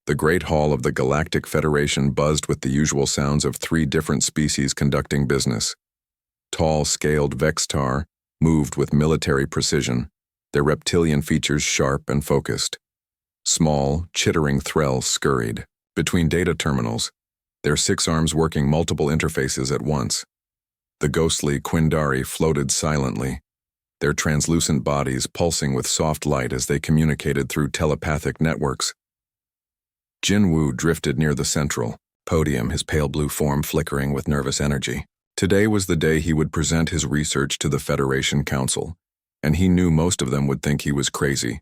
The great hall of the Galactic Federation buzzed with the usual sounds of 3 different species conducting business. Tall, scaled Vextar moved with military precision, their reptilian features sharp and focused. Small, chittering Thrells scurried between data terminals, their 6 arms working multiple interfaces at once. The ghostly Quindari floated silently, their translucent bodies pulsing with soft light as they communicated through telepathic networks. Jinwoo drifted near the central podium, his pale blue form flickering with nervous energy. Today was the day he would present his research to the Federation Council, and he knew most of them would think he was crazy.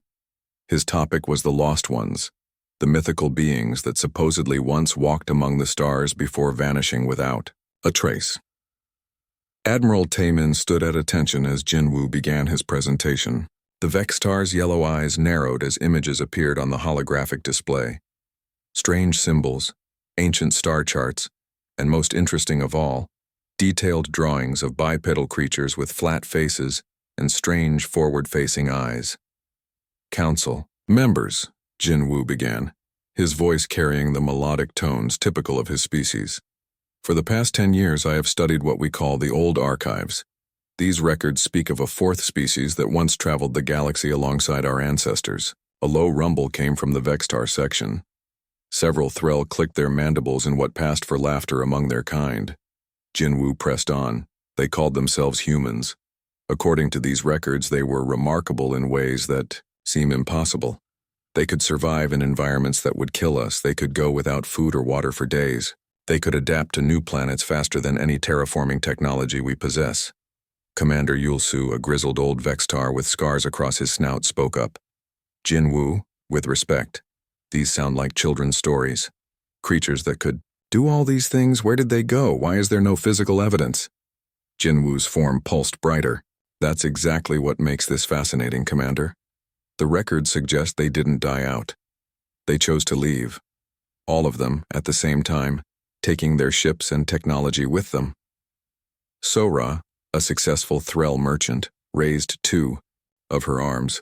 His topic was the Lost Ones, the mythical beings that supposedly once walked among the stars before vanishing without a trace. Admiral Taemin stood at attention as Jinwoo began his presentation. The Vextar's yellow eyes narrowed as images appeared on the holographic display. Strange symbols, ancient star charts, and most interesting of all, detailed drawings of bipedal creatures with flat faces and strange forward-facing eyes. Council members, Jinwoo began, his voice carrying the melodic tones typical of his species. For the past 10 years I have studied what we call the old archives. These records speak of a 4th species that once traveled the galaxy alongside our ancestors. A low rumble came from the Vextar section. Several Threll clicked their mandibles in what passed for laughter among their kind. Jinwoo pressed on. They called themselves humans. According to these records, they were remarkable in ways that seem impossible. They could survive in environments that would kill us. They could go without food or water for days. They could adapt to new planets faster than any terraforming technology we possess. Commander Yulsu, a grizzled old Vextar with scars across his snout, spoke up. Jinwoo, with respect, these sound like children's stories. Creatures that could do all these things, where did they go? Why is there no physical evidence? Jinwoo's form pulsed brighter. That's exactly what makes this fascinating, Commander. The records suggest they didn't die out. They chose to leave. All of them, at the same time, taking their ships and technology with them. Sora, a successful Threll merchant, raised 2 of her arms.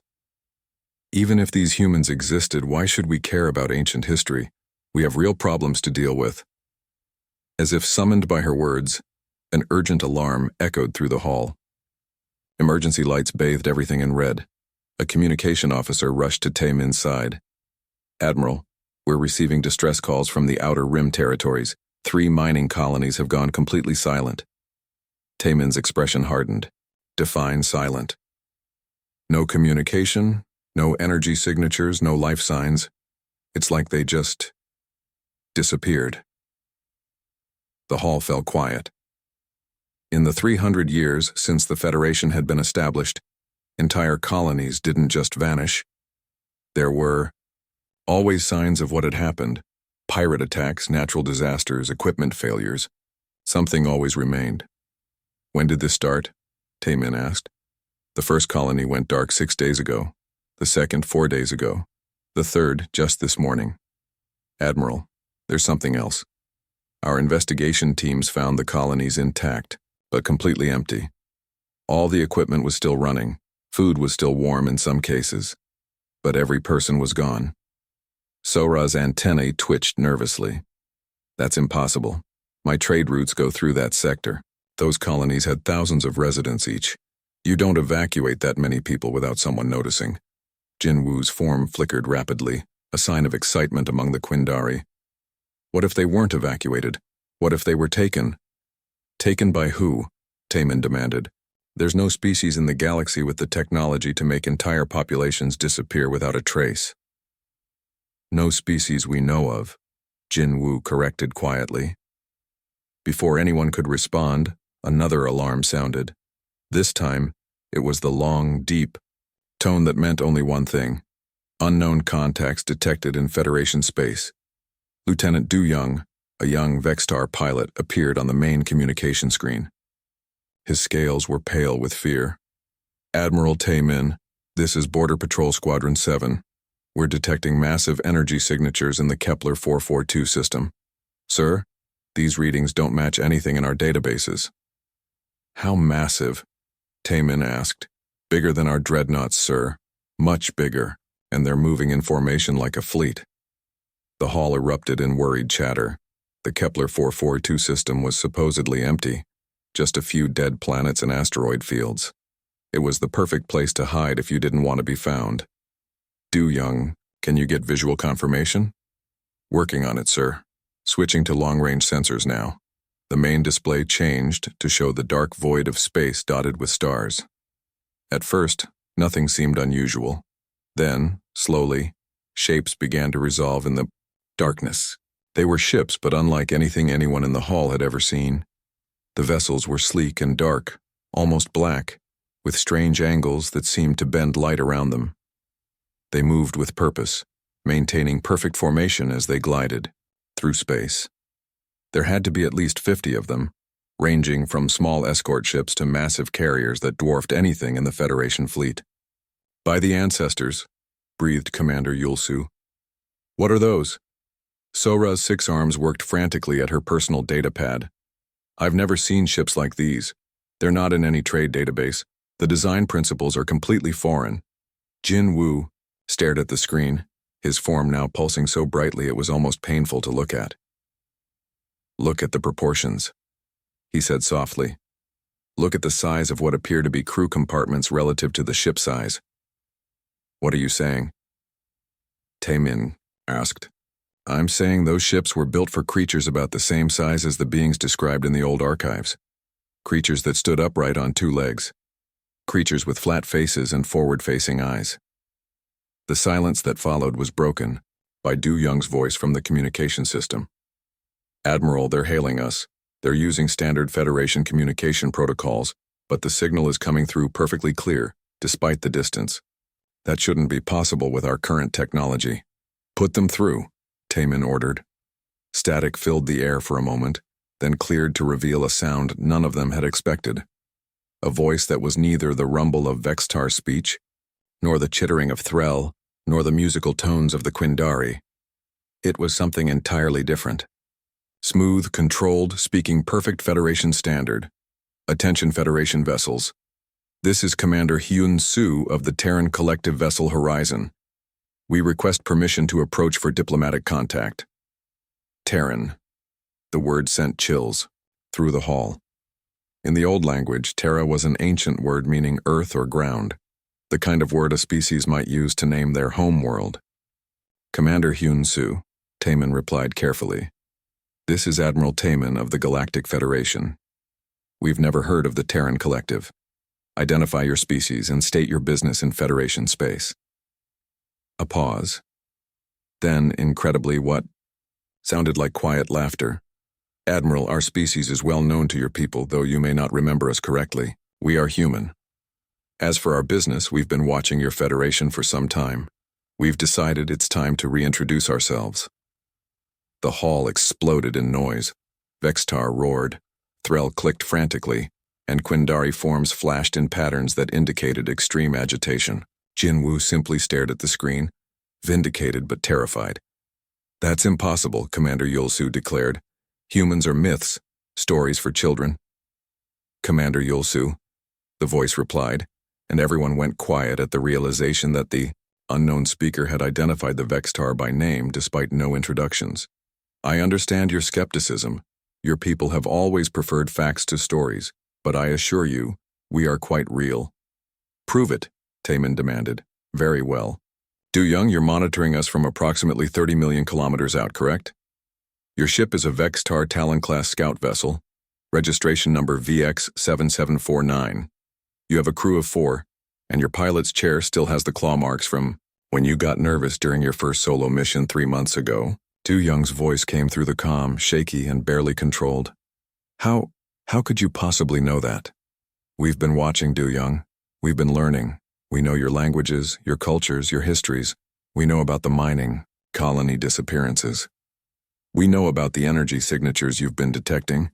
Even if these humans existed, why should we care about ancient history? We have real problems to deal with. As if summoned by her words, an urgent alarm echoed through the hall. Emergency lights bathed everything in red. A communication officer rushed to Taemin's side. Admiral, we're receiving distress calls from the Outer Rim territories. 3 mining colonies have gone completely silent. Taemin's expression hardened. Define silent. No communication, no energy signatures, no life signs. It's like they just disappeared. The hall fell quiet. In the 300 years since the Federation had been established, entire colonies didn't just vanish. There were always signs of what had happened. Pirate attacks, natural disasters, equipment failures. Something always remained. When did this start? Taemin asked. The first colony went dark 6 days ago. The second 4 days ago. The third just this morning. Admiral, there's something else. Our investigation teams found the colonies intact, but completely empty. All the equipment was still running. Food was still warm in some cases. But every person was gone. Sora's antennae twitched nervously. That's impossible. My trade routes go through that sector. Those colonies had thousands of residents each. You don't evacuate that many people without someone noticing. Jinwoo's form flickered rapidly, a sign of excitement among the Quindari. What if they weren't evacuated? What if they were taken? Taken by who? Taemin demanded. There's no species in the galaxy with the technology to make entire populations disappear without a trace. No species we know of, Jinwoo corrected quietly. Before anyone could respond, another alarm sounded. This time, it was the long, deep tone that meant only one thing. Unknown contacts detected in Federation space. Lieutenant Du Young, a young Vextar pilot, appeared on the main communication screen. His scales were pale with fear. Admiral Taemin, this is Border Patrol Squadron 7. We're detecting massive energy signatures in the Kepler 442 system. Sir, these readings don't match anything in our databases. How massive? Taemin asked. Bigger than our dreadnoughts, sir. Much bigger, and they're moving in formation like a fleet. The hall erupted in worried chatter. The Kepler 442 system was supposedly empty, just a few dead planets and asteroid fields. It was the perfect place to hide if you didn't want to be found. Do Young, can you get visual confirmation? Working on it, sir. Switching to long-range sensors now. The main display changed to show the dark void of space dotted with stars. At first, nothing seemed unusual. Then, slowly, shapes began to resolve in the darkness. They were ships, but unlike anything anyone in the hall had ever seen. The vessels were sleek and dark, almost black, with strange angles that seemed to bend light around them. They moved with purpose, maintaining perfect formation as they glided through space. There had to be at least 50 of them, ranging from small escort ships to massive carriers that dwarfed anything in the Federation fleet. By the ancestors, breathed Commander Yulsu. What are those? Sora's 6 arms worked frantically at her personal data pad. I've never seen ships like these. They're not in any trade database. The design principles are completely foreign. Jin Wu stared at the screen, his form now pulsing so brightly it was almost painful to look at. Look at the proportions, he said softly. Look at the size of what appear to be crew compartments relative to the ship size. What are you saying? Taemin asked. I'm saying those ships were built for creatures about the same size as the beings described in the old archives. Creatures that stood upright on 2 legs. Creatures with flat faces and forward-facing eyes. The silence that followed was broken by Du Young's voice from the communication system. Admiral, they're hailing us. They're using standard Federation communication protocols, but the signal is coming through perfectly clear, despite the distance. That shouldn't be possible with our current technology. Put them through, Taemin ordered. Static filled the air for a moment, then cleared to reveal a sound none of them had expected. A voice that was neither the rumble of Vextar's speech, nor the chittering of Threll, nor the musical tones of the Quindari. It was something entirely different. Smooth, controlled, speaking perfect Federation standard. Attention Federation vessels. This is Commander Hyun Soo of the Terran Collective Vessel Horizon. We request permission to approach for diplomatic contact. Terran. The word sent chills through the hall. In the old language, Terra was an ancient word meaning earth or ground, the kind of word a species might use to name their home world. Commander Hyun Soo, Taemin replied carefully. This is Admiral Taemin of the Galactic Federation. We've never heard of the Terran Collective. Identify your species and state your business in Federation space. A pause. Then, incredibly, what sounded like quiet laughter. Admiral, our species is well known to your people, though you may not remember us correctly. We are human. As for our business, we've been watching your Federation for some time. We've decided it's time to reintroduce ourselves. The hall exploded in noise. Vextar roared. Threll clicked frantically, and Quindari forms flashed in patterns that indicated extreme agitation. Jinwoo simply stared at the screen, vindicated but terrified. That's impossible, Commander Yulsu declared. Humans are myths, stories for children. Commander Yulsu, the voice replied, and everyone went quiet at the realization that the unknown speaker had identified the Vextar by name despite no introductions. I understand your skepticism. Your people have always preferred facts to stories, but I assure you, we are quite real. Prove it, Taemin demanded. Very well. Du Young, you're monitoring us from approximately 30 million kilometers out, correct? Your ship is a Vextar Talon-class scout vessel, registration number VX7749. You have a crew of 4, and your pilot's chair still has the claw marks from when you got nervous during your first solo mission 3 months ago. Du Young's voice came through the comm, shaky and barely controlled. How could you possibly know that? We've been watching, Du Young. We've been learning. We know your languages, your cultures, your histories. We know about the mining, colony disappearances. We know about the energy signatures you've been detecting.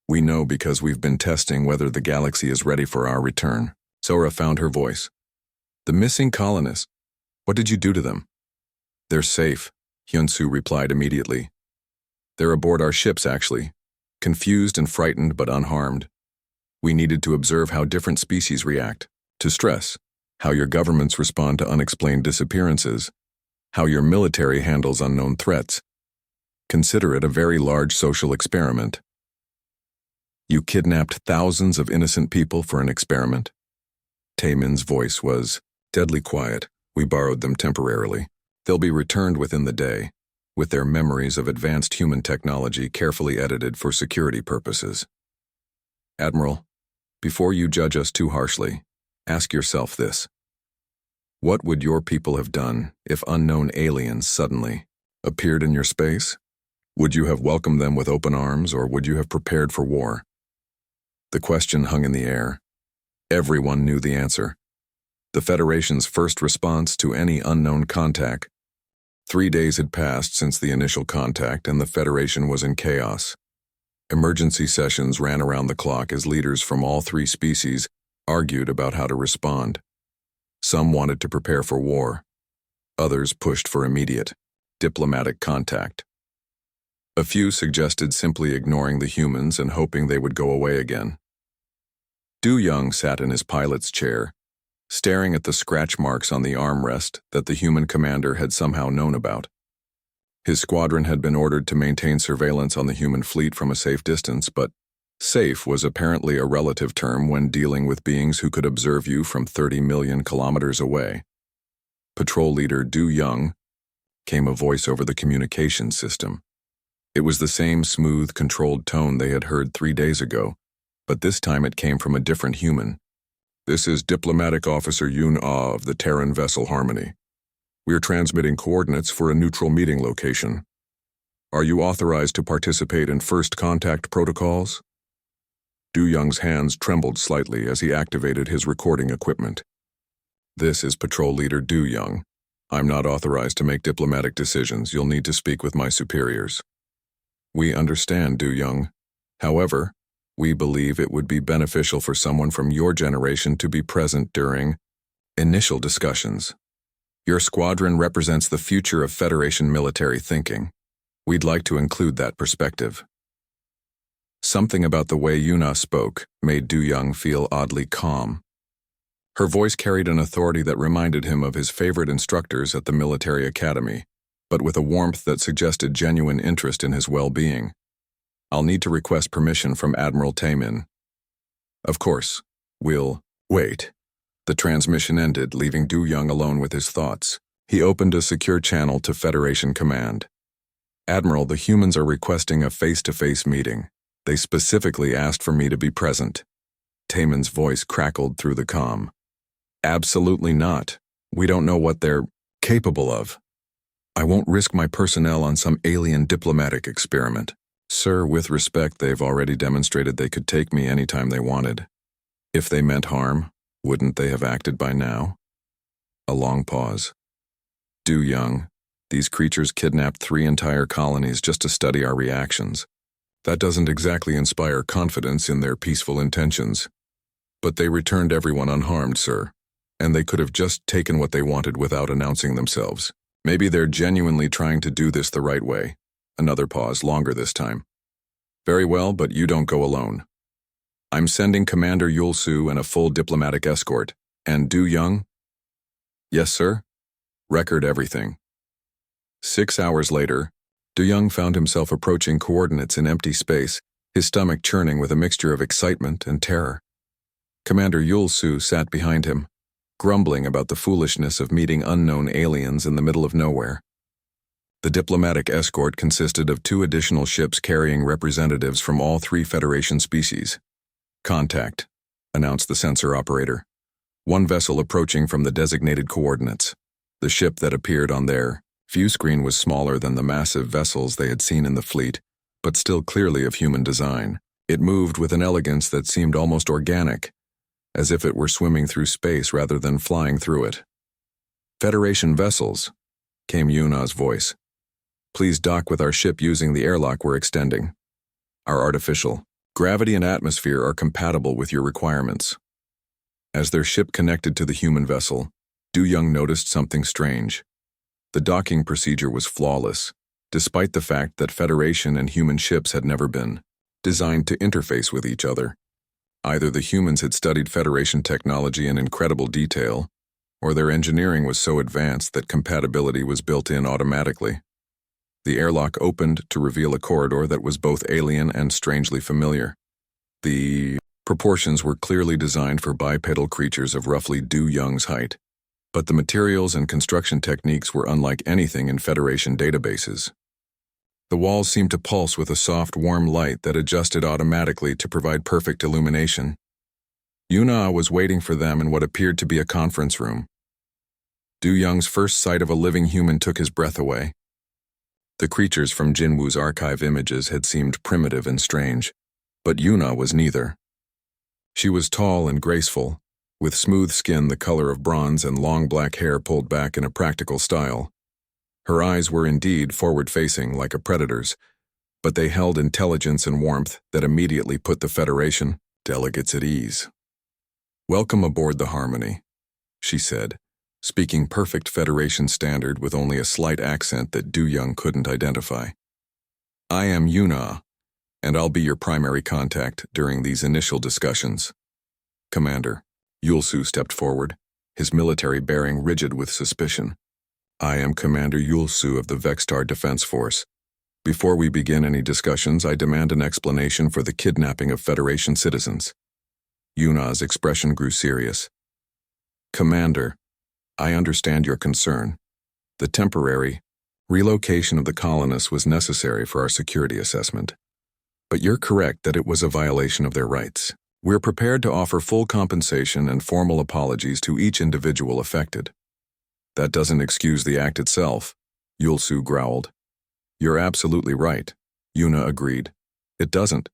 We know because we've been testing whether the galaxy is ready for our return. Sora found her voice. The missing colonists. What did you do to them? They're safe, Hyun-Soo replied immediately. They're aboard our ships, actually. Confused and frightened but unharmed. We needed to observe how different species react to stress, how your governments respond to unexplained disappearances, how your military handles unknown threats. Consider it a very large social experiment. You kidnapped thousands of innocent people for an experiment? Taemin's voice was deadly quiet. We borrowed them temporarily. They'll be returned within the day, with their memories of advanced human technology carefully edited for security purposes. Admiral, before you judge us too harshly, ask yourself this. What would your people have done if unknown aliens suddenly appeared in your space? Would you have welcomed them with open arms, or would you have prepared for war? The question hung in the air. Everyone knew the answer. The Federation's first response to any unknown contact. 3 days had passed since the initial contact, and the Federation was in chaos. Emergency sessions ran around the clock as leaders from all 3 species argued about how to respond. Some wanted to prepare for war. Others pushed for immediate, diplomatic contact. A few suggested simply ignoring the humans and hoping they would go away again. Du Young sat in his pilot's chair, staring at the scratch marks on the armrest that the human commander had somehow known about. His squadron had been ordered to maintain surveillance on the human fleet from a safe distance, but safe was apparently a relative term when dealing with beings who could observe you from 30 million kilometers away. Patrol leader Du Young came a voice over the communication system. It was the same smooth, controlled tone they had heard 3 days ago, but this time it came from a different human. This is Diplomatic Officer Yoon Ah of the Terran vessel Harmony. We are transmitting coordinates for a neutral meeting location. Are you authorized to participate in first contact protocols? Du Young's hands trembled slightly as he activated his recording equipment. This is Patrol Leader Du Young. I'm not authorized to make diplomatic decisions. You'll need to speak with my superiors. We understand, Du Young. However, we believe it would be beneficial for someone from your generation to be present during initial discussions. Your squadron represents the future of Federation military thinking. We'd like to include that perspective. Something about the way Yuna spoke made Du Young feel oddly calm. Her voice carried an authority that reminded him of his favorite instructors at the military academy, but with a warmth that suggested genuine interest in his well-being. I'll need to request permission from Admiral Taemin. Of course, we'll wait. The transmission ended, leaving Du Young alone with his thoughts. He opened a secure channel to Federation Command. Admiral, the humans are requesting a face-to-face meeting. They specifically asked for me to be present. Taemin's voice crackled through the comm. Absolutely not. We don't know what they're capable of. I won't risk my personnel on some alien diplomatic experiment. Sir, with respect, they've already demonstrated they could take me anytime they wanted. If they meant harm, wouldn't they have acted by now? A long pause. Du Young, these creatures kidnapped 3 entire colonies just to study our reactions. That doesn't exactly inspire confidence in their peaceful intentions. But they returned everyone unharmed, sir. And they could have just taken what they wanted without announcing themselves. Maybe they're genuinely trying to do this the right way. Another pause, longer this time. Very well, but you don't go alone. I'm sending Commander Yul-Su and a full diplomatic escort. And Du Young? Yes, sir. Record everything. 6 hours later, Du Young found himself approaching coordinates in empty space, his stomach churning with a mixture of excitement and terror. Commander Yul-Su sat behind him, grumbling about the foolishness of meeting unknown aliens in the middle of nowhere. The diplomatic escort consisted of 2 additional ships carrying representatives from all 3 Federation species. Contact, announced the sensor operator. 1 vessel approaching from the designated coordinates. The ship that appeared on their view screen was smaller than the massive vessels they had seen in the fleet, but still clearly of human design. It moved with an elegance that seemed almost organic, as if it were swimming through space rather than flying through it. Federation vessels, came Yuna's voice. Please dock with our ship using the airlock we're extending. Our artificial gravity and atmosphere are compatible with your requirements. As their ship connected to the human vessel, Du Young noticed something strange. The docking procedure was flawless, despite the fact that Federation and human ships had never been designed to interface with each other. Either the humans had studied Federation technology in incredible detail, or their engineering was so advanced that compatibility was built in automatically. The airlock opened to reveal a corridor that was both alien and strangely familiar. The proportions were clearly designed for bipedal creatures of roughly Du Young's height, but the materials and construction techniques were unlike anything in Federation databases. The walls seemed to pulse with a soft, warm light that adjusted automatically to provide perfect illumination. Yuna was waiting for them in what appeared to be a conference room. Du Young's first sight of a living human took his breath away. The creatures from Jinwoo's archive images had seemed primitive and strange, but Yuna was neither. She was tall and graceful, with smooth skin the color of bronze and long black hair pulled back in a practical style. Her eyes were indeed forward-facing like a predator's, but they held intelligence and warmth that immediately put the Federation delegates at ease. "Welcome aboard the Harmony," she said, speaking perfect Federation standard with only a slight accent that Du Young couldn't identify. "I am Yuna, and I'll be your primary contact during these initial discussions." Commander Yulsu stepped forward, his military bearing rigid with suspicion. "I am Commander Yulsu of the Vextar Defense Force. Before we begin any discussions, I demand an explanation for the kidnapping of Federation citizens." Yuna's expression grew serious. "Commander, I understand your concern. The temporary relocation of the colonists was necessary for our security assessment. But you're correct that it was a violation of their rights. We're prepared to offer full compensation and formal apologies to each individual affected." "That doesn't excuse the act itself," Yulsu growled. "You're absolutely right," Yuna agreed. "It doesn't.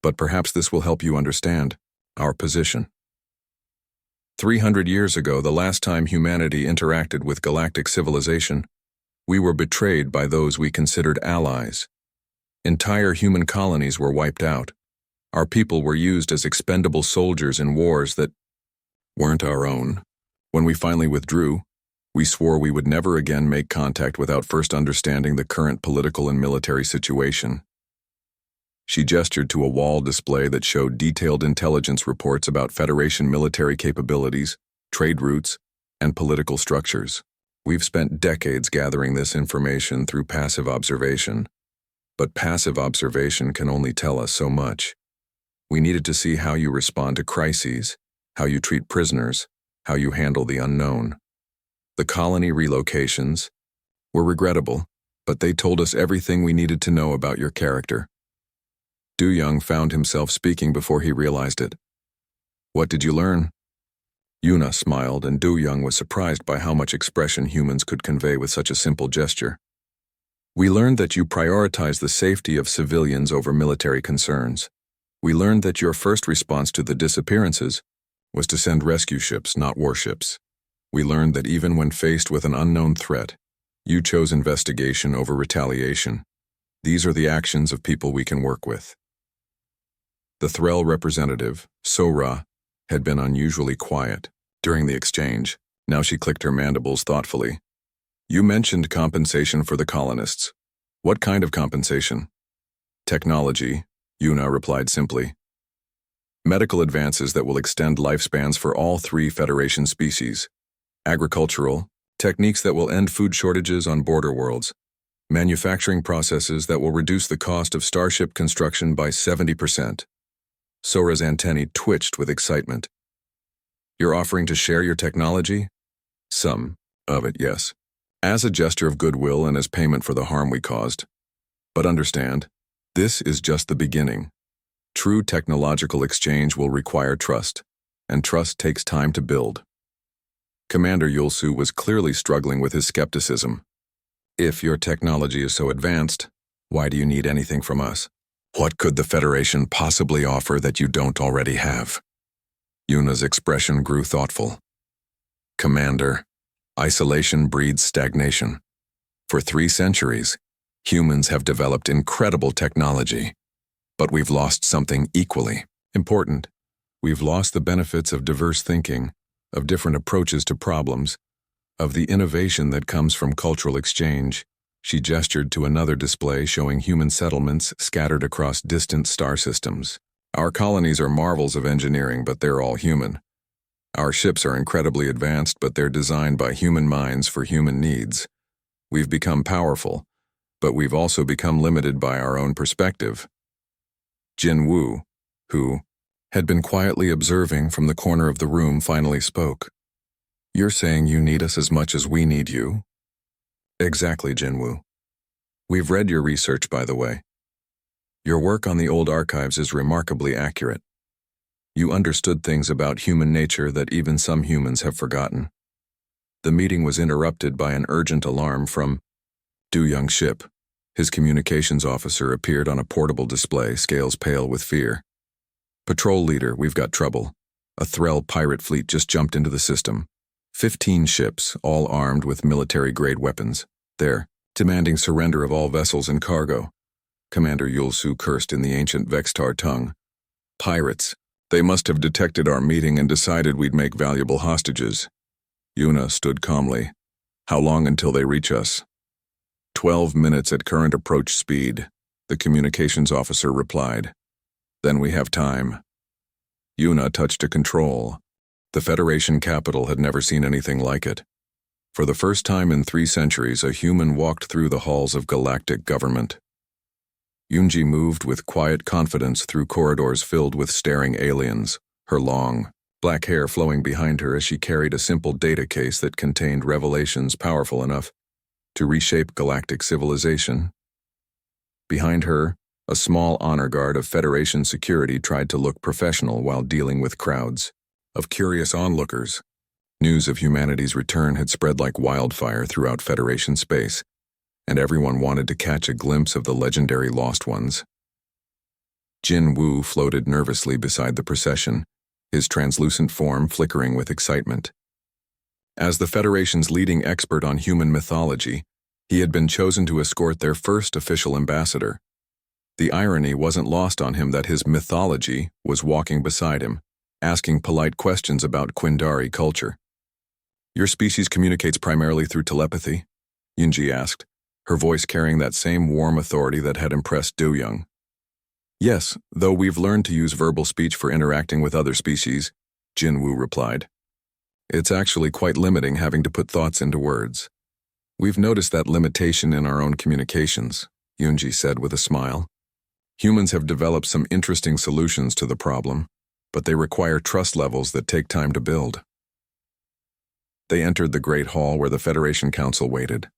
But perhaps this will help you understand our position. 300 years ago, the last time humanity interacted with galactic civilization, we were betrayed by those we considered allies. Entire human colonies were wiped out. Our people were used as expendable soldiers in wars that weren't our own. When we finally withdrew, we swore we would never again make contact without first understanding the current political and military situation." She gestured to a wall display that showed detailed intelligence reports about Federation military capabilities, trade routes, and political structures. "We've spent decades gathering this information through passive observation, but passive observation can only tell us so much. We needed to see how you respond to crises, how you treat prisoners, how you handle the unknown. The colony relocations were regrettable, but they told us everything we needed to know about your character." Du Young found himself speaking before he realized it. "What did you learn?" Yuna smiled, and Du Young was surprised by how much expression humans could convey with such a simple gesture. "We learned that you prioritize the safety of civilians over military concerns. We learned that your first response to the disappearances was to send rescue ships, not warships. We learned that even when faced with an unknown threat, you chose investigation over retaliation. These are the actions of people we can work with." The Threll representative, Sora, had been unusually quiet during the exchange. Now she clicked her mandibles thoughtfully. "You mentioned compensation for the colonists. What kind of compensation?" "Technology," Yuna replied simply. "Medical advances that will extend lifespans for all 3 Federation species. Agricultural, techniques that will end food shortages on border worlds. Manufacturing processes that will reduce the cost of starship construction by 70%. Sora's antennae twitched with excitement. "You're offering to share your technology?" "Some of it, yes. As a gesture of goodwill and as payment for the harm we caused. But understand, this is just the beginning. True technological exchange will require trust, and trust takes time to build." Commander Yulsu was clearly struggling with his skepticism. "If your technology is so advanced, why do you need anything from us? What could the Federation possibly offer that you don't already have?" Yuna's expression grew thoughtful. "Commander, isolation breeds stagnation. For 3 centuries, humans have developed incredible technology, but we've lost something equally important. We've lost the benefits of diverse thinking, of different approaches to problems, of the innovation that comes from cultural exchange." She gestured to another display showing human settlements scattered across distant star systems. "Our colonies are marvels of engineering, but they're all human. Our ships are incredibly advanced, but they're designed by human minds for human needs. We've become powerful, But we've also become limited by our own perspective. Jin Woo, who had been quietly observing from the corner of the room, finally spoke. You're saying you need us as much as we need you? Exactly, Jin Woo. We've read your research, by the way. Your work on the old archives is remarkably accurate. You understood things about human nature that even some humans have forgotten. The meeting was interrupted by an urgent alarm from Du Young's ship. His communications officer appeared on a portable display, scales pale with fear. Patrol leader, we've got trouble. A Threll pirate fleet just jumped into the system. 15 ships, all armed with military-grade weapons. They're demanding surrender of all vessels and cargo. Commander Yulsu cursed in the ancient Vextar tongue. Pirates. They must have detected our meeting and decided we'd make valuable hostages. Yuna stood calmly. How long until they reach us? 12 minutes at current approach speed, the communications officer replied. Then we have time. Yuna touched a control. The Federation capital had never seen anything like it. For the first time in 3 centuries, a human walked through the halls of galactic government. Yunji moved with quiet confidence through corridors filled with staring aliens, her long, black hair flowing behind her as she carried a simple data case that contained revelations powerful enough to reshape galactic civilization. Behind her, a small honor guard of Federation security tried to look professional while dealing with crowds of curious onlookers. News of humanity's return had spread like wildfire throughout Federation space, and everyone wanted to catch a glimpse of the legendary Lost Ones. Jin Woo floated nervously beside the procession, his translucent form flickering with excitement. As the Federation's leading expert on human mythology, he had been chosen to escort their first official ambassador. The irony wasn't lost on him that his mythology was walking beside him, asking polite questions about Quindari culture. Your species communicates primarily through telepathy? Yunji asked, her voice carrying that same warm authority that had impressed Du Young. Yes, though we've learned to use verbal speech for interacting with other species, Jin Woo replied. It's actually quite limiting having to put thoughts into words. We've noticed that limitation in our own communications, Yunji said with a smile. Humans have developed some interesting solutions to the problem, but they require trust levels that take time to build. They entered the Great Hall where the Federation Council waited,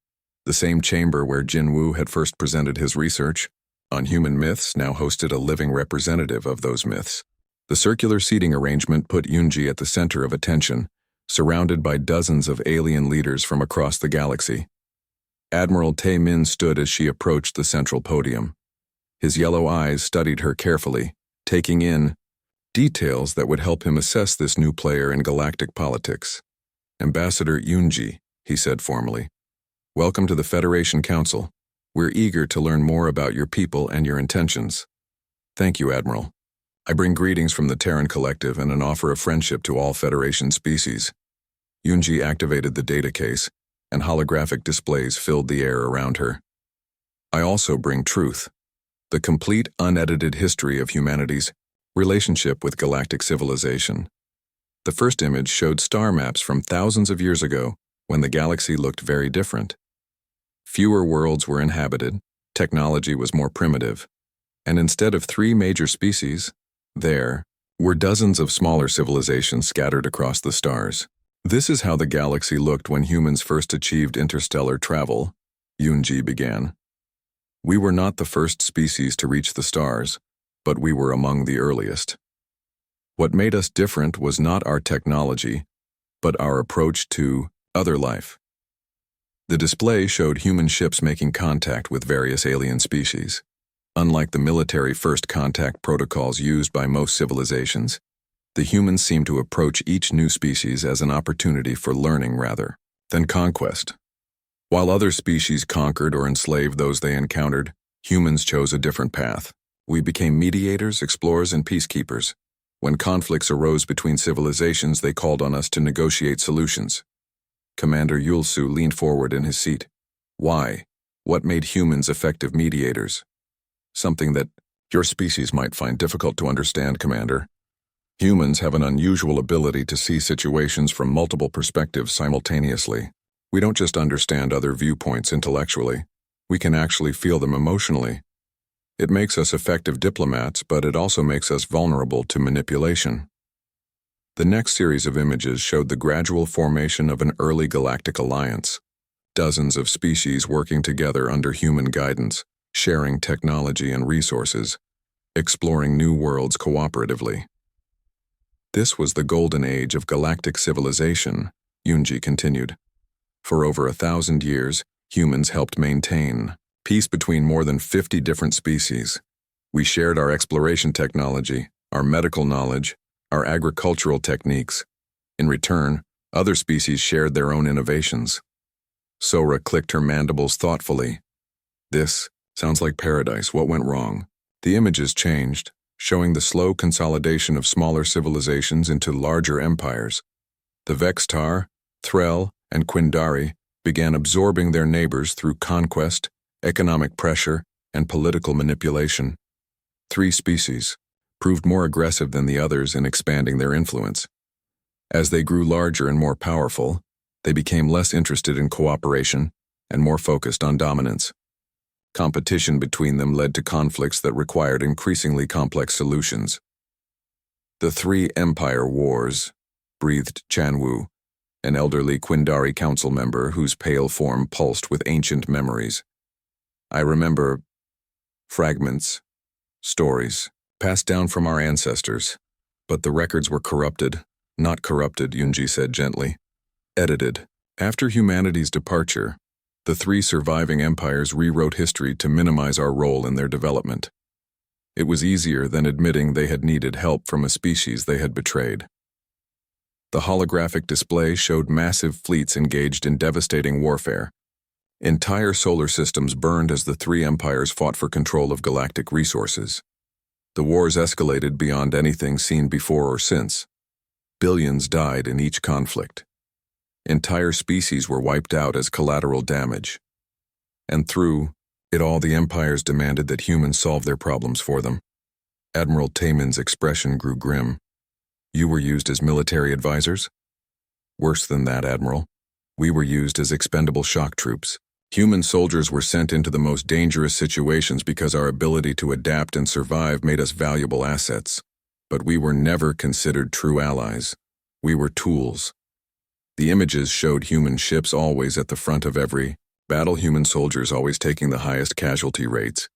the same chamber where Jin Woo had first presented his research on human myths now hosted a living representative of those myths. The circular seating arrangement put Yunji at the center of attention, surrounded by dozens of alien leaders from across the galaxy. Admiral Tae Min stood as she approached the central podium. His yellow eyes studied her carefully, taking in details that would help him assess this new player in galactic politics. Ambassador Yunji, he said formally, welcome to the Federation Council. We're eager to learn more about your people and your intentions. Thank you, Admiral. I bring greetings from the Terran Collective and an offer of friendship to all Federation species. Yunji activated the data case, and holographic displays filled the air around her. I also bring truth, the complete unedited history of humanity's relationship with galactic civilization. The first image showed star maps from thousands of years ago when the galaxy looked very different. Fewer worlds were inhabited, technology was more primitive, and instead of 3 major species, there were dozens of smaller civilizations scattered across the stars. This is how the galaxy looked when humans first achieved interstellar travel, Yunji began. We were not the first species to reach the stars, but we were among the earliest. What made us different was not our technology, but our approach to other life. The display showed human ships making contact with various alien species. Unlike the military first contact protocols used by most civilizations, the humans seemed to approach each new species as an opportunity for learning rather than conquest. While other species conquered or enslaved those they encountered, humans chose a different path. We became mediators, explorers, and peacekeepers. When conflicts arose between civilizations, they called on us to negotiate solutions. Commander Yulsu leaned forward in his seat. Why? What made humans effective mediators? Something that your species might find difficult to understand, Commander. Humans have an unusual ability to see situations from multiple perspectives simultaneously. We don't just understand other viewpoints intellectually. We can actually feel them emotionally. It makes us effective diplomats, but it also makes us vulnerable to manipulation. The next series of images showed the gradual formation of an early galactic alliance. Dozens of species working together under human guidance, sharing technology and resources, exploring new worlds cooperatively. This was the golden age of galactic civilization, Yunji continued. For over 1,000 years, humans helped maintain peace between more than 50 different species. We shared our exploration technology, our medical knowledge, our agricultural techniques. In return, other species shared their own innovations. Sora clicked her mandibles thoughtfully. This sounds like paradise. What went wrong? The images changed, showing the slow consolidation of smaller civilizations into larger empires. The Vextar, Threll, and Quindari began absorbing their neighbors through conquest, economic pressure, and political manipulation. 3 species proved more aggressive than the others in expanding their influence. As they grew larger and more powerful, they became less interested in cooperation and more focused on dominance. Competition between them led to conflicts that required increasingly complex solutions. The 3 Empire Wars, breathed Chanwu, an elderly Quindari council member whose pale form pulsed with ancient memories. I remember fragments, stories, passed down from our ancestors, but the records were corrupted. Not corrupted, Yunji said gently. Edited. After humanity's departure, the 3 surviving empires rewrote history to minimize our role in their development. It was easier than admitting they had needed help from a species they had betrayed. The holographic display showed massive fleets engaged in devastating warfare. Entire solar systems burned as the 3 empires fought for control of galactic resources. The wars escalated beyond anything seen before or since. Billions died in each conflict. Entire species were wiped out as collateral damage. And through it all, the empires demanded that humans solve their problems for them. Admiral Taemin's expression grew grim. You were used as military advisors? Worse than that, Admiral. We were used as expendable shock troops. Human soldiers were sent into the most dangerous situations because our ability to adapt and survive made us valuable assets. But we were never considered true allies. We were tools. The images showed human ships always at the front of every battle, human soldiers always taking the highest casualty rates.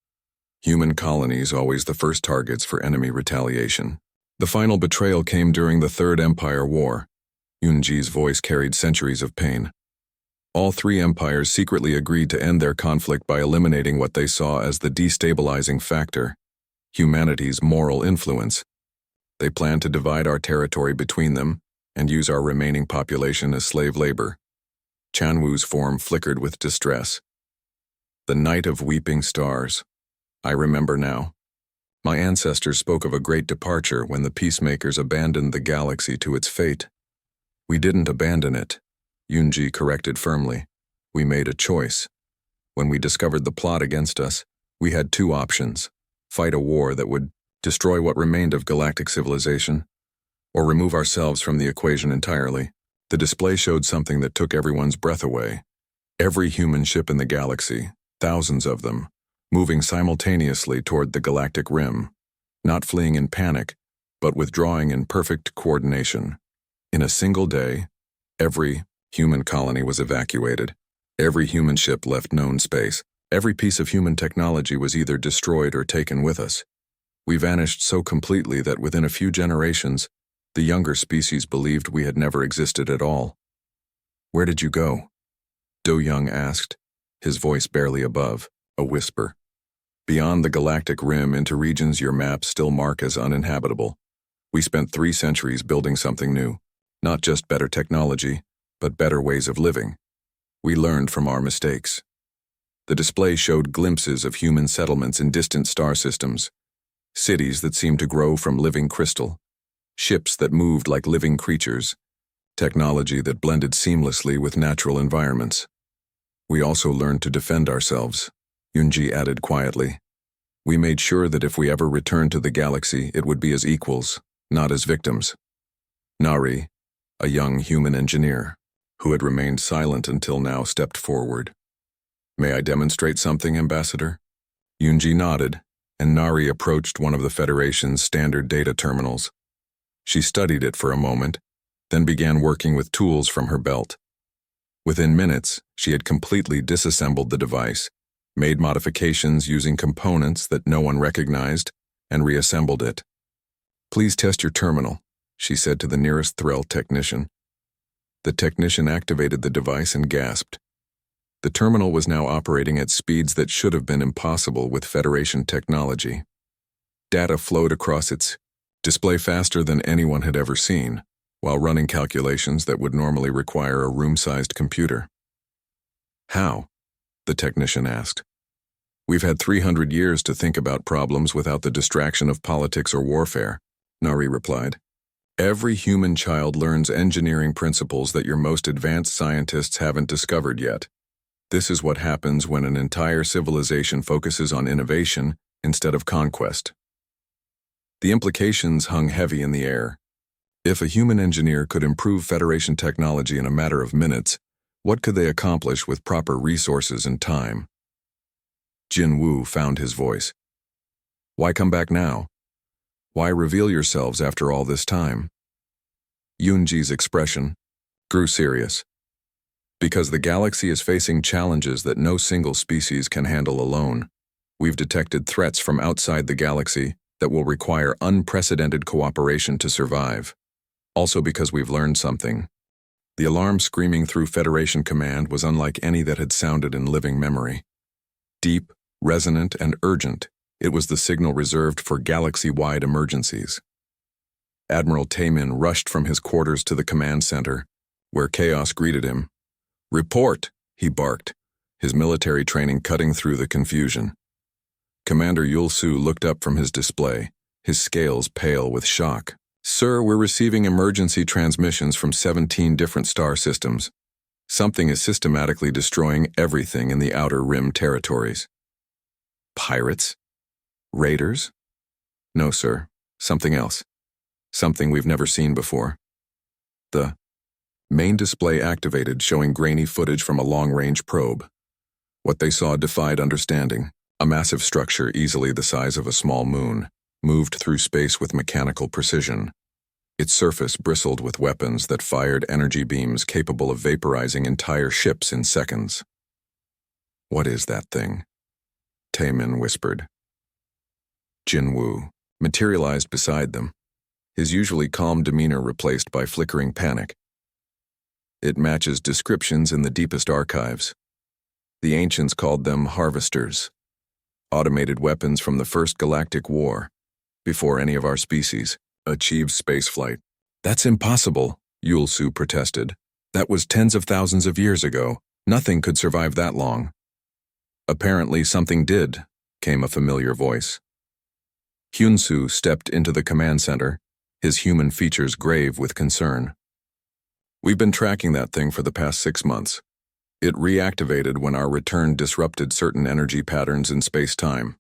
Human colonies always the first targets for enemy retaliation. The final betrayal came during the Third Empire War. Yunji's voice carried centuries of pain. All 3 empires secretly agreed to end their conflict by eliminating what they saw as the destabilizing factor, humanity's moral influence. They planned to divide our territory between them and use our remaining population as slave labor. Chanwu's form flickered with distress. The night of weeping stars. I remember now. My ancestors spoke of a great departure when the peacemakers abandoned the galaxy to its fate. We didn't abandon it, Yunji corrected firmly. We made a choice. When we discovered the plot against us, we had 2 options: fight a war that would destroy what remained of galactic civilization, or remove ourselves from the equation entirely. The display showed something that took everyone's breath away. Every human ship in the galaxy, thousands of them, moving simultaneously toward the galactic rim, not fleeing in panic, but withdrawing in perfect coordination. In a single day, every human colony was evacuated. Every human ship left known space. Every piece of human technology was either destroyed or taken with us. We vanished so completely that within a few generations, the younger species believed we had never existed at all. Where did you go? Do Young asked, his voice barely above, a whisper. Beyond the galactic rim into regions your maps still mark as uninhabitable. We spent 3 centuries building something new, not just better technology, but better ways of living. We learned from our mistakes. The display showed glimpses of human settlements in distant star systems, cities that seemed to grow from living crystal, ships that moved like living creatures, technology that blended seamlessly with natural environments. We also learned to defend ourselves, Yunji added quietly. We made sure that if we ever returned to the galaxy, it would be as equals, not as victims. Nari, a young human engineer, who had remained silent until now, stepped forward. May I demonstrate something, Ambassador? Yunji nodded, and Nari approached one of the Federation's standard data terminals. She studied it for a moment, then began working with tools from her belt. Within minutes, she had completely disassembled the device, made modifications using components that no one recognized, and reassembled it. "Please test your terminal," she said to the nearest Threll technician. The technician activated the device and gasped. The terminal was now operating at speeds that should have been impossible with Federation technology. Data flowed across its display faster than anyone had ever seen, while running calculations that would normally require a room-sized computer. "How?" the technician asked. "We've had 300 years to think about problems without the distraction of politics or warfare," Nari replied. "Every human child learns engineering principles that your most advanced scientists haven't discovered yet. This is what happens when an entire civilization focuses on innovation instead of conquest." The implications hung heavy in the air. If a human engineer could improve Federation technology in a matter of minutes, what could they accomplish with proper resources and time? Jin Wu found his voice. "Why come back now? Why reveal yourselves after all this time?" Yunji's expression grew serious. "Because the galaxy is facing challenges that no single species can handle alone. We've detected threats from outside the galaxy that will require unprecedented cooperation to survive. Also because we've learned something." The alarm screaming through Federation command was unlike any that had sounded in living memory. Deep, resonant, and urgent, it was the signal reserved for galaxy-wide emergencies. Admiral Taemin rushed from his quarters to the command center, where chaos greeted him. "Report," he barked, his military training cutting through the confusion. Commander Yulsu looked up from his display, his scales pale with shock. "Sir, we're receiving emergency transmissions from 17 different star systems. Something is systematically destroying everything in the Outer Rim territories." "Pirates? Raiders?" "No, sir. Something else. Something we've never seen before." The main display activated, showing grainy footage from a long-range probe. What they saw defied understanding. A massive structure easily the size of a small moon moved through space with mechanical precision. Its surface bristled with weapons that fired energy beams capable of vaporizing entire ships in seconds. "What is that thing?" Taemin whispered. Jin Wu materialized beside them, his usually calm demeanor replaced by flickering panic. "It matches descriptions in the deepest archives. The ancients called them harvesters, automated weapons from the First Galactic War, before any of our species achieved spaceflight." "That's impossible," Yulsu protested. "That was tens of thousands of years ago. Nothing could survive that long." "Apparently something did," came a familiar voice. Hyunsu stepped into the command center, his human features grave with concern. "We've been tracking that thing for the past 6 months. It reactivated when our return disrupted certain energy patterns in space-time."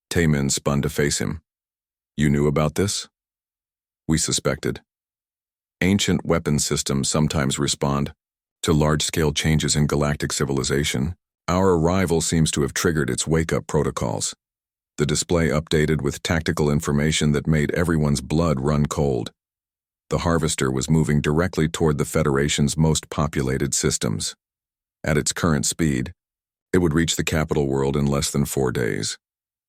Taemin spun to face him. "You knew about this?" "We suspected. Ancient weapon systems sometimes respond to large-scale changes in galactic civilization. Our arrival seems to have triggered its wake-up protocols." The display updated with tactical information that made everyone's blood run cold. The harvester was moving directly toward the Federation's most populated systems. At its current speed, it would reach the capital world in less than 4 days.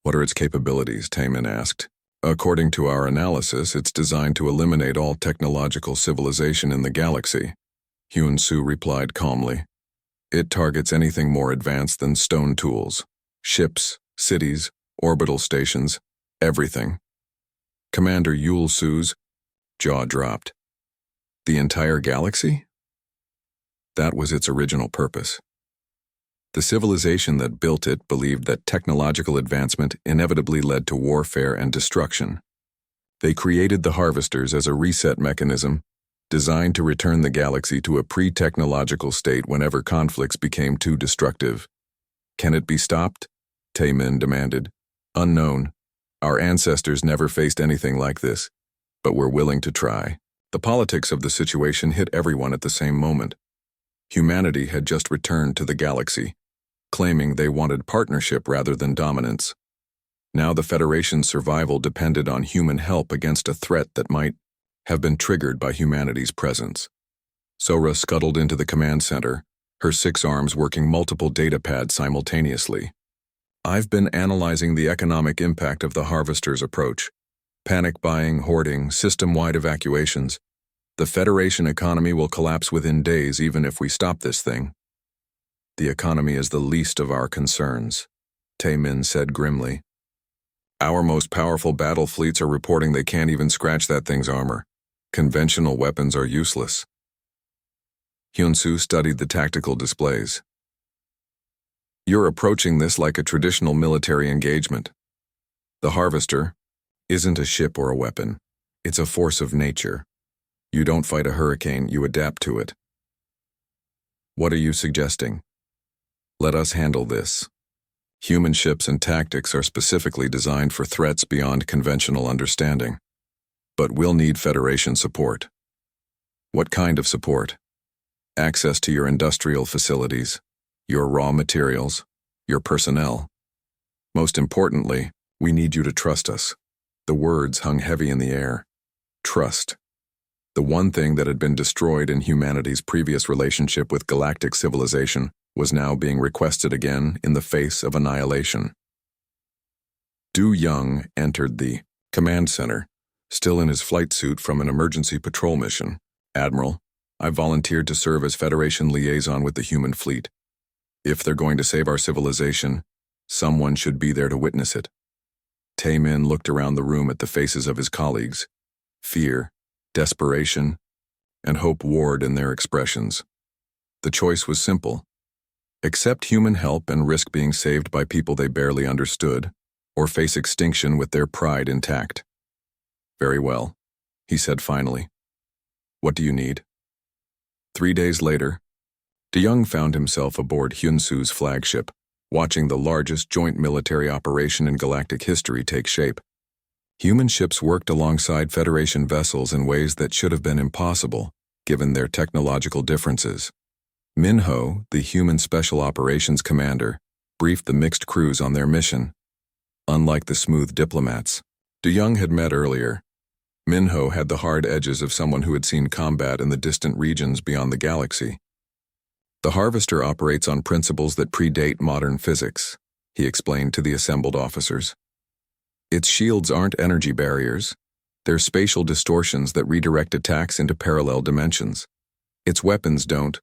"What are its capabilities?" Taemin asked. "According to our analysis, it's designed to eliminate all technological civilization in the galaxy," Hyun-Soo replied calmly. "It targets anything more advanced than stone tools, ships, cities, orbital stations, everything." Commander Yul-Soo's jaw dropped. "The entire galaxy?" That was its original purpose. The civilization that built it believed that technological advancement inevitably led to warfare and destruction. They created the harvesters as a reset mechanism designed to return the galaxy to a pre-technological state whenever conflicts became too destructive. "Can it be stopped?" Taemin demanded. "Unknown. Our ancestors never faced anything like this, but we're willing to try." The politics of the situation hit everyone at the same moment. Humanity had just returned to the galaxy. claiming they wanted partnership rather than dominance. Now the Federation's survival depended on human help against a threat that might have been triggered by humanity's presence. Sora scuttled into the command center, her 6 arms working multiple data pads simultaneously. I've been analyzing the economic impact of the Harvester's approach. Panic buying, hoarding, system-wide evacuations. The Federation economy will collapse within days even if we stop this thing. The economy is the least of our concerns, Taemin said grimly. Our most powerful battle fleets are reporting they can't even scratch that thing's armor. Conventional weapons are useless. Hyunsu studied the tactical displays. You're approaching this like a traditional military engagement. The Harvester isn't a ship or a weapon. It's a force of nature. You don't fight a hurricane, you adapt to it. What are you suggesting? Let us handle this. Human ships and tactics are specifically designed for threats beyond conventional understanding. But we'll need Federation support. What kind of support? Access to your industrial facilities, your raw materials, your personnel. Most importantly, we need you to trust us. The words hung heavy in the air. Trust. The one thing that had been destroyed in humanity's previous relationship with galactic civilization was now being requested again in the face of annihilation. Du Young entered the command center, still in his flight suit from an emergency patrol mission. Admiral, I volunteered to serve as Federation liaison with the human fleet. If they're going to save our civilization, someone should be there to witness it. Taemin looked around the room at the faces of his colleagues. Fear, desperation, and hope warred in their expressions. The choice was simple. Accept human help and risk being saved by people they barely understood, or face extinction with their pride intact. Very well, he said finally. What do you need? 3 days later, DeYoung found himself aboard Hyunsu's flagship, watching the largest joint military operation in galactic history take shape. Human ships worked alongside Federation vessels in ways that should have been impossible, given their technological differences. Minho, the human special operations commander, briefed the mixed crews on their mission. Unlike the smooth diplomats DeYoung had met earlier, Minho had the hard edges of someone who had seen combat in the distant regions beyond the galaxy. The Harvester operates on principles that predate modern physics, he explained to the assembled officers. Its shields aren't energy barriers. They're spatial distortions that redirect attacks into parallel dimensions. Its weapons don't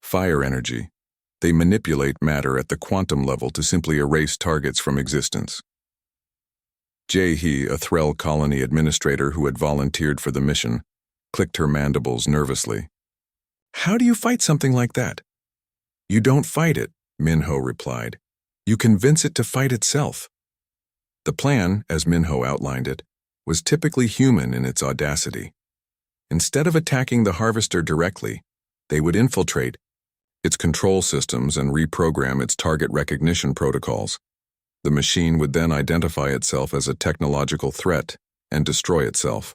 fire energy. They manipulate matter at the quantum level to simply erase targets from existence. Jae-hee, a Threll colony administrator who had volunteered for the mission, clicked her mandibles nervously. How do you fight something like that? You don't fight it, Minho replied. You convince it to fight itself. The plan, as Minho outlined it, was typically human in its audacity. Instead of attacking the Harvester directly, they would infiltrate its control systems and reprogram its target recognition protocols. The machine would then identify itself as a technological threat and destroy itself.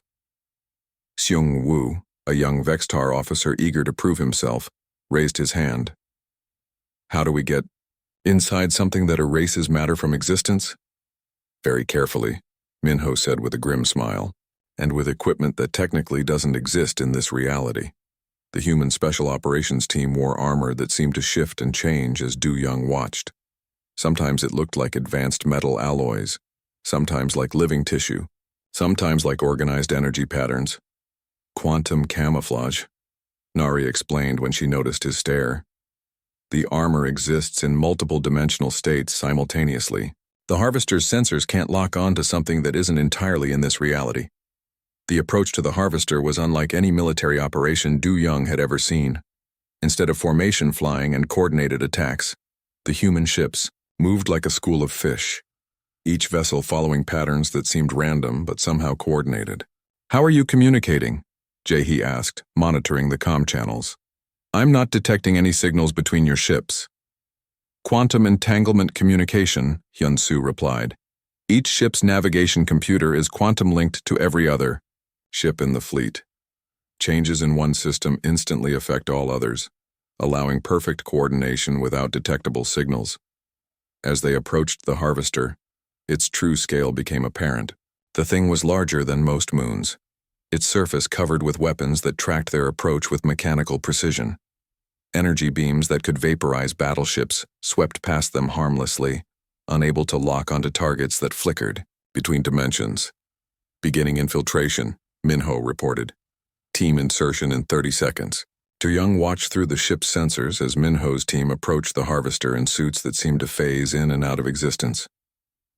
Seung Woo, a young Vextar officer eager to prove himself, raised his hand. How do we get inside something that erases matter from existence? Very carefully, Minho said with a grim smile, and with equipment that technically doesn't exist in this reality. The human special operations team wore armor that seemed to shift and change as Du Young watched. Sometimes it looked like advanced metal alloys, sometimes like living tissue, sometimes like organized energy patterns. Quantum camouflage, Nari explained when she noticed his stare. The armor exists in multiple dimensional states simultaneously. The Harvester's sensors can't lock on to something that isn't entirely in this reality. The approach to the Harvester was unlike any military operation Du Young had ever seen. Instead of formation flying and coordinated attacks, the human ships moved like a school of fish, each vessel following patterns that seemed random but somehow coordinated. How are you communicating? Jae-hee asked, monitoring the comm channels. I'm not detecting any signals between your ships. Quantum entanglement communication, Hyunsu replied. Each ship's navigation computer is quantum linked to every other ship in the fleet. Changes in one system instantly affect all others, allowing perfect coordination without detectable signals. As they approached the harvester, its true scale became apparent. The thing was larger than most moons, its surface covered with weapons that tracked their approach with mechanical precision. Energy beams that could vaporize battleships swept past them harmlessly, unable to lock onto targets that flickered between dimensions. Beginning infiltration, Minho reported. Team insertion in 30 seconds. Tu-Young watched through the ship's sensors as Minho's team approached the harvester in suits that seemed to phase in and out of existence.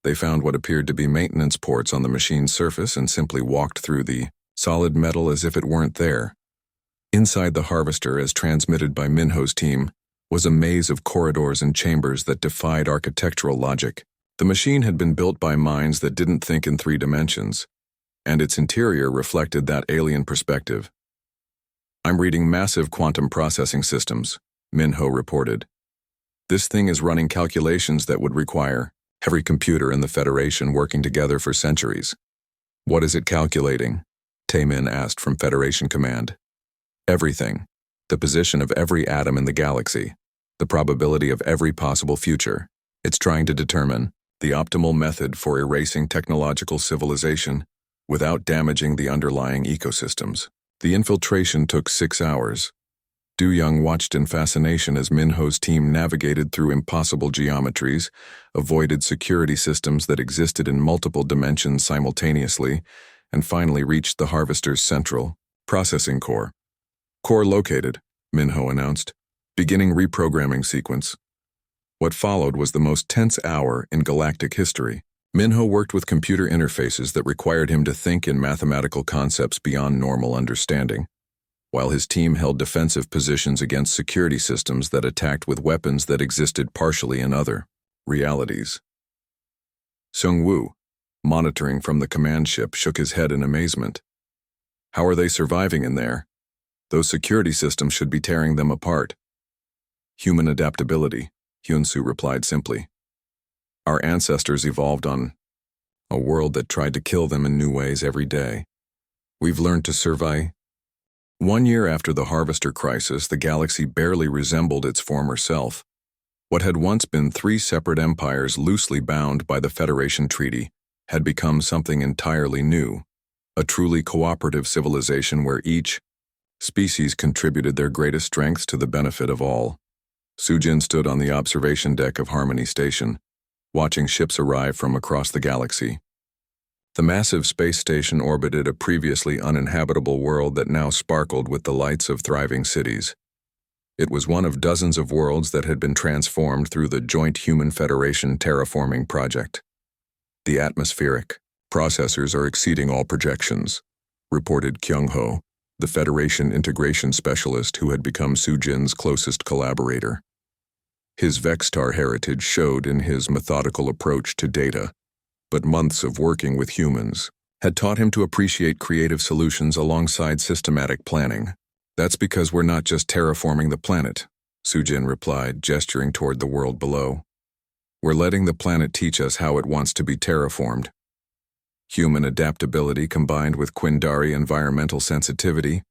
They found what appeared to be maintenance ports on the machine's surface and simply walked through the solid metal as if it weren't there. Inside the harvester, as transmitted by Minho's team, was a maze of corridors and chambers that defied architectural logic. The machine had been built by minds that didn't think in 3 dimensions, and its interior reflected that alien perspective. "I'm reading massive quantum processing systems," Minho reported. "This thing is running calculations that would require every computer in the Federation working together for centuries." "What is it calculating?" Taemin asked from Federation Command. "Everything. The position of every atom in the galaxy. The probability of every possible future. It's trying to determine the optimal method for erasing technological civilization without damaging the underlying ecosystems." The infiltration took 6 hours. Tu-Young watched in fascination as Minho's team navigated through impossible geometries, avoided security systems that existed in multiple dimensions simultaneously, and finally reached the harvester's central processing core. "Core located," Minho announced. "Beginning reprogramming sequence." What followed was the most tense hour in galactic history. Minho worked with computer interfaces that required him to think in mathematical concepts beyond normal understanding, while his team held defensive positions against security systems that attacked with weapons that existed partially in other realities. Seung-woo, monitoring from the command ship, shook his head in amazement. "How are they surviving in there? Those security systems should be tearing them apart." "Human adaptability," Hyun-soo replied simply. "Our ancestors evolved on a world that tried to kill them in new ways every day. We've learned to survive." 1 year after the Harvester crisis, the galaxy barely resembled its former self. What had once been 3 separate empires loosely bound by the Federation Treaty had become something entirely new, a truly cooperative civilization where each species contributed their greatest strengths to the benefit of all. Soo-jin stood on the observation deck of Harmony Station, watching ships arrive from across the galaxy. The massive space station orbited a previously uninhabitable world that now sparkled with the lights of thriving cities. It was one of dozens of worlds that had been transformed through the Joint Human Federation Terraforming Project. "The atmospheric processors are exceeding all projections," reported Kyung-ho, the Federation integration specialist who had become Soo-jin's closest collaborator. His Vextar heritage showed in his methodical approach to data, but months of working with humans had taught him to appreciate creative solutions alongside systematic planning. "That's because we're not just terraforming the planet," Soo-jin replied, gesturing toward the world below. "We're letting the planet teach us how it wants to be terraformed." Human adaptability combined with Quindari environmental sensitivity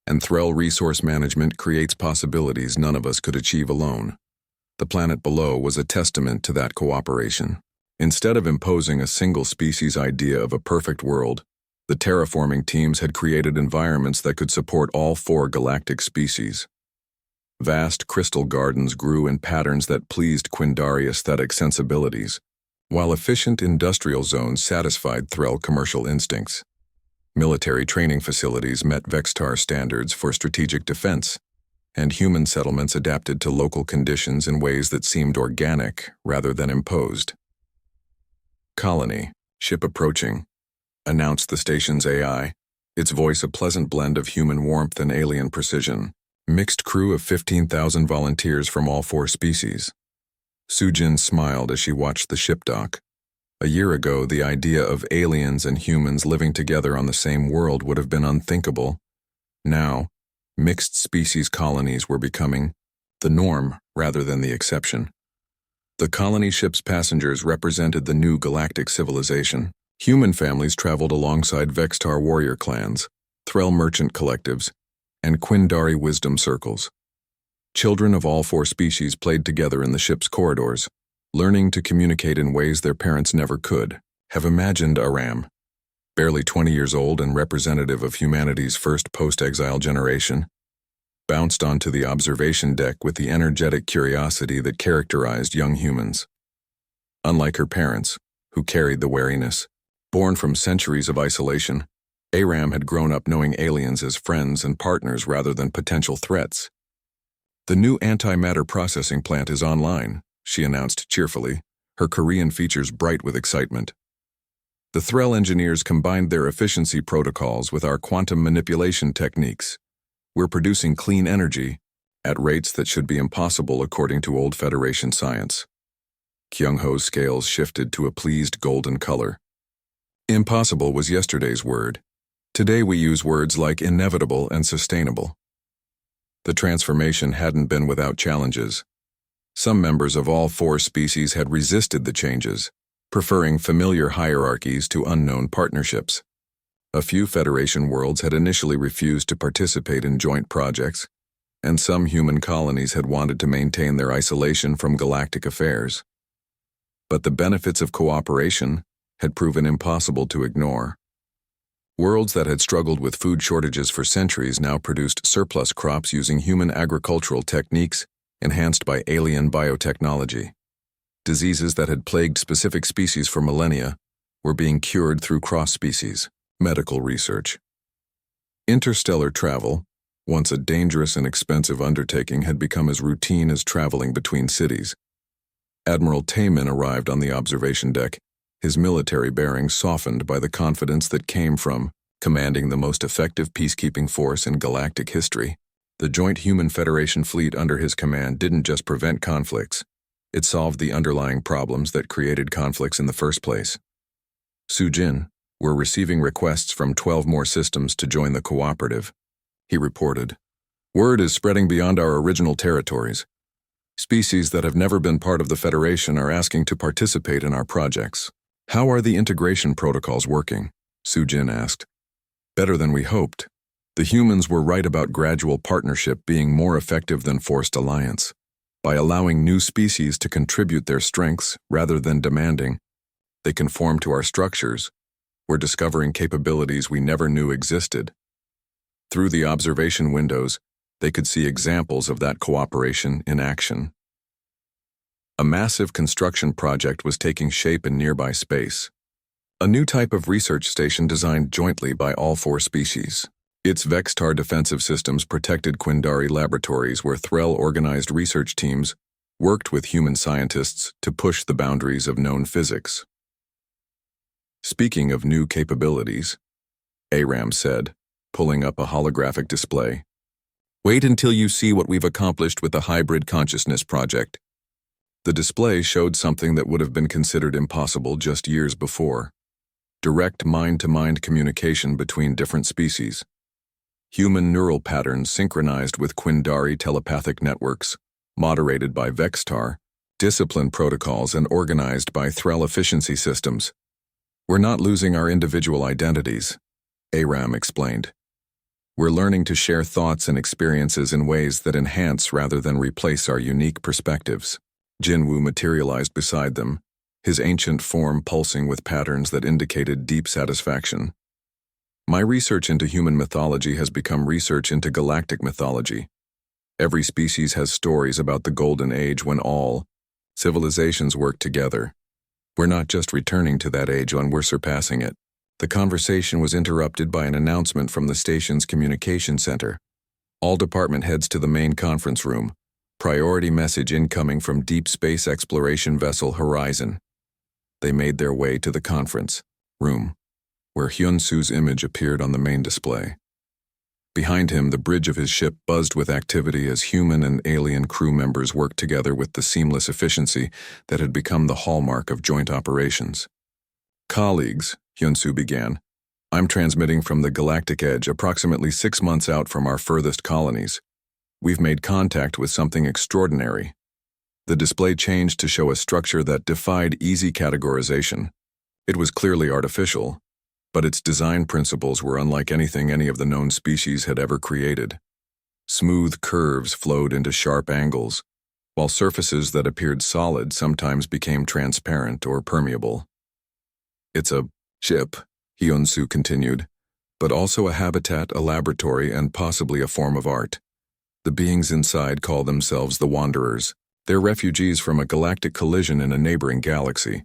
and Threll resource management creates possibilities none of us could achieve alone. The planet below was a testament to that cooperation. Instead of imposing a single species idea of a perfect world, the terraforming teams had created environments that could support all 4 galactic species. Vast crystal gardens grew in patterns that pleased Quindari aesthetic sensibilities, while efficient industrial zones satisfied Threll commercial instincts. Military training facilities met Vextar standards for strategic defense, and human settlements adapted to local conditions in ways that seemed organic rather than imposed. "Colony, ship approaching," announced the station's AI, its voice a pleasant blend of human warmth and alien precision. "Mixed crew of 15,000 volunteers from all 4 species." Soo-jin smiled as she watched the ship dock. A year ago, the idea of aliens and humans living together on the same world would have been unthinkable. Now, mixed species colonies were becoming the norm rather than the exception. The colony ship's passengers represented the new galactic civilization. Human families traveled alongside Vextar warrior clans, Threll merchant collectives, and Quindari wisdom circles. Children of all 4 species played together in the ship's corridors, learning to communicate in ways their parents never could. Have imagined Aram, barely 20 years old and representative of humanity's first post-exile generation, bounced onto the observation deck with the energetic curiosity that characterized young humans. Unlike her parents, who carried the wariness, born from centuries of isolation, Aram had grown up knowing aliens as friends and partners rather than potential threats. "The new antimatter processing plant is online," she announced cheerfully, her Korean features bright with excitement. "The Threll engineers combined their efficiency protocols with our quantum manipulation techniques. We're producing clean energy at rates that should be impossible according to old Federation science." Kyung-ho's scales shifted to a pleased golden color. Impossible was yesterday's word. Today we use words like inevitable and sustainable. The transformation hadn't been without challenges. Some members of all 4 species had resisted the changes, preferring familiar hierarchies to unknown partnerships. A few Federation worlds had initially refused to participate in joint projects, and some human colonies had wanted to maintain their isolation from galactic affairs. But the benefits of cooperation had proven impossible to ignore. Worlds that had struggled with food shortages for centuries now produced surplus crops using human agricultural techniques enhanced by alien biotechnology. Diseases that had plagued specific species for millennia were being cured through cross-species medical research. Interstellar travel, once a dangerous and expensive undertaking, had become as routine as traveling between cities. Admiral Taemin arrived on the observation deck, his military bearings softened by the confidence that came from commanding the most effective peacekeeping force in galactic history. The joint Human Federation fleet under his command didn't just prevent conflicts, it solved the underlying problems that created conflicts in the first place. Sujin were receiving requests from 12 more systems to join the cooperative. He reported, "Word is spreading beyond our original territories. Species that have never been part of the Federation are asking to participate in our projects." "How are the integration protocols working?" Sujin asked. "Better than we hoped. The humans were right about gradual partnership being more effective than forced alliance. By allowing new species to contribute their strengths rather than demanding, they conform to our structures. We're discovering capabilities we never knew existed." Through the observation windows, they could see examples of that cooperation in action. A massive construction project was taking shape in nearby space. A new type of research station designed jointly by all 4 species. Its Vextar defensive systems protected Quindari laboratories where Threll organized research teams worked with human scientists to push the boundaries of known physics. "Speaking of new capabilities," Aram said, pulling up a holographic display, "wait until you see what we've accomplished with the Hybrid Consciousness Project." The display showed something that would have been considered impossible just years before: direct mind-to-mind communication between different species. Human neural patterns synchronized with Quindari telepathic networks, moderated by Vextar, discipline protocols, and organized by Threll efficiency systems. "We're not losing our individual identities," Aram explained. "We're learning to share thoughts and experiences in ways that enhance rather than replace our unique perspectives." Jinwoo materialized beside them, his ancient form pulsing with patterns that indicated deep satisfaction. "My research into human mythology has become research into galactic mythology. Every species has stories about the Golden Age when all civilizations worked together. We're not just returning to that age when we're surpassing it." The conversation was interrupted by an announcement from the station's communication center. "All department heads to the main conference room. Priority message incoming from deep space exploration vessel Horizon." They made their way to the conference room, where Hyun-Soo's image appeared on the main display. Behind him, the bridge of his ship buzzed with activity as human and alien crew members worked together with the seamless efficiency that had become the hallmark of joint operations. "Colleagues," Hyun-Soo began, "I'm transmitting from the Galactic Edge, approximately 6 months out from our furthest colonies. We've made contact with something extraordinary." The display changed to show a structure that defied easy categorization. It was clearly artificial, but its design principles were unlike anything any of the known species had ever created. Smooth curves flowed into sharp angles, while surfaces that appeared solid sometimes became transparent or permeable. It's a ship, Hyunsu continued, but also a habitat, a laboratory, and possibly a form of art. The beings inside call themselves the Wanderers. They're refugees from a galactic collision in a neighboring galaxy,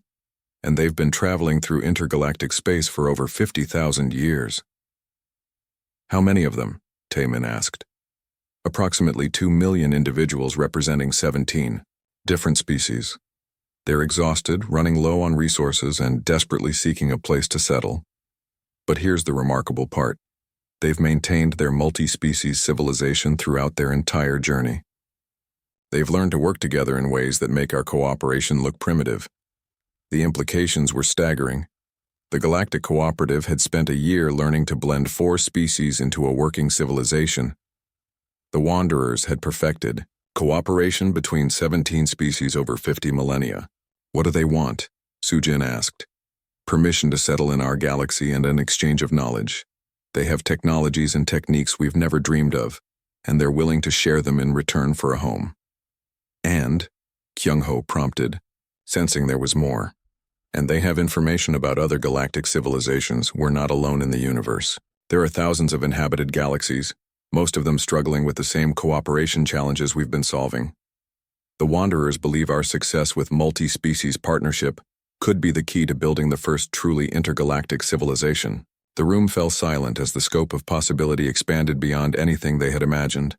and they've been traveling through intergalactic space for over 50,000 years. How many of them? Taemin asked. Approximately 2 million individuals representing 17 different species. They're exhausted, running low on resources, and desperately seeking a place to settle. But here's the remarkable part. They've maintained their multi-species civilization throughout their entire journey. They've learned to work together in ways that make our cooperation look primitive. The implications were staggering. The Galactic Cooperative had spent a year learning to blend 4 species into a working civilization. The Wanderers had perfected cooperation between 17 species over 50 millennia. What do they want? Sujin asked. Permission to settle in our galaxy and an exchange of knowledge. They have technologies and techniques we've never dreamed of, and they're willing to share them in return for a home. And, Kyung-ho prompted, sensing there was more. And they have information about other galactic civilizations. We're not alone in the universe. There are thousands of inhabited galaxies, most of them struggling with the same cooperation challenges we've been solving. The Wanderers believe our success with multi-species partnership could be the key to building the first truly intergalactic civilization. The room fell silent as the scope of possibility expanded beyond anything they had imagined.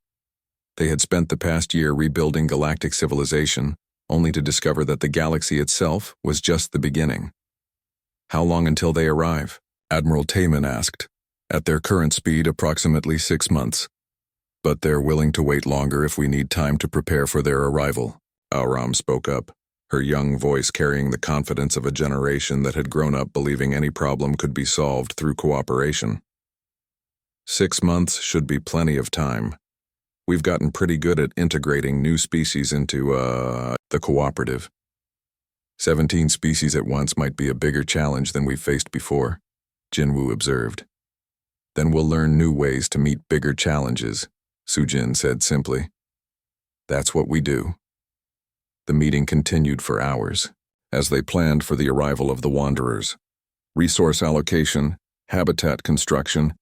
They had spent the past year rebuilding galactic civilization, only to discover that the galaxy itself was just the beginning. How long until they arrive? Admiral Taemin asked. At their current speed, approximately 6 months. But they're willing to wait longer if we need time to prepare for their arrival. Auram spoke up, her young voice carrying the confidence of a generation that had grown up believing any problem could be solved through cooperation. 6 months should be plenty of time. We've gotten pretty good at integrating new species into, the cooperative. 17 species at once might be a bigger challenge than we've faced before, Jinwoo observed. Then we'll learn new ways to meet bigger challenges, Sujin said simply. That's what we do. The meeting continued for hours, as they planned for the arrival of the Wanderers. Resource allocation, habitat construction,